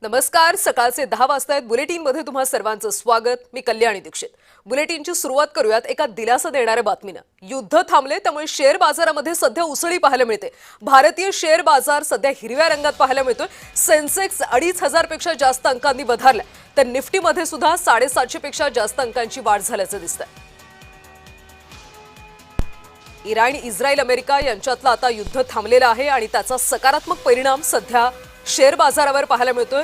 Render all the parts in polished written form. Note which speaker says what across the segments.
Speaker 1: नमस्कार. सकाळचे 10 वाजता आहेत. बुलेटिनमध्ये तुम्हा सर्वांचं स्वागत. मी कल्याणी दीक्षित. बुलेटिनची सुरुवात करूयात एका दिलासा देणाऱ्या बातमीनं. युद्ध थांबले त्यामुळे शेअर बाजारामध्ये सध्या उसळी पाहायला मिळते. भारतीय शेअर बाजार सध्या हिरव्या रंगात पाहायला मिळतोय. सेन्सेक्स 2,500 पेक्षा जास्त अंकांनी वधारलाय, तर निफ्टीमध्ये सुद्धा 750 पेक्षा जास्त अंकांची वाढ झाल्याचं दिसतंय. इराण, इस्रायल, अमेरिका यांच्यातलं आता युद्ध थांबलेलं आहे आणि त्याचा सकारात्मक परिणाम सध्या शेअर बाजारावर पाहायला मिळतोय.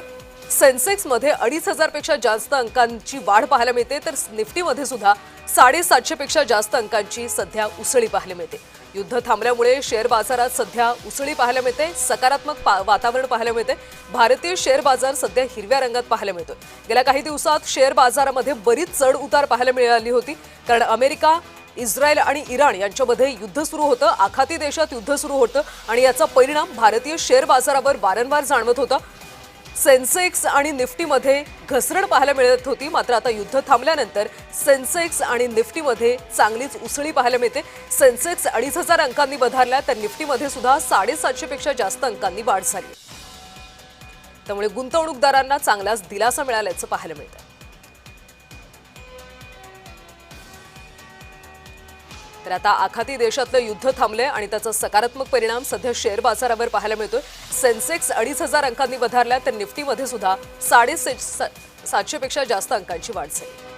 Speaker 1: सेन्सेक्स मध्ये 2,500 पेक्षा जास्त अंकांची वाढ पाहायला मिळते, तर निफ्टीमध्ये सुद्धा 750 पेक्षा जास्त अंकांची सध्या उसळी पाहायला मिळते. युद्ध थांबल्यामुळे शेअर बाजारात सध्या उसळी पाहायला मिळते, सकारात्मक वातावरण पाहायला मिळते. भारतीय शेअर बाजार सध्या हिरव्या रंगात पाहायला मिळतोय. गेल्या काही दिवसात शेअर बाजारामध्ये बरीच चढ उतार पाहायला मिळाली होती, कारण अमेरिका, इस्रायल आणि इराण यांच्यामध्ये युद्ध सुरू होतं. आखाती देशात युद्ध सुरू होतं आणि याचा परिणाम भारतीय शेअर बाजारावर वारंवार जाणवत होता. सेन्सेक्स आणि निफ्टीमध्ये घसरण पाहायला मिळत होती, मात्र आता युद्ध थांबल्यानंतर सेन्सेक्स आणि निफ्टीमध्ये चांगलीच उसळी पाहायला मिळते. सेन्सेक्स 2,500 अंकांनी वधारला, तर निफ्टीमध्ये सुद्धा 750 पेक्षा जास्त अंकांनी वाढ झाली. त्यामुळे गुंतवणूकदारांना चांगलाच दिलासा मिळाल्याचं पाहायला मिळतं. तर आता आखाती देशातलं युद्ध थांबले आणि त्याचा सकारात्मक परिणाम सध्या शेअर बाजारावर पाहायला मिळतोय. सेन्सेक्स 2,500 अंकांनी वधारला, तर निफ्टीमध्ये सुद्धा 750 पेक्षा जास्त अंकांची वाढ झाली.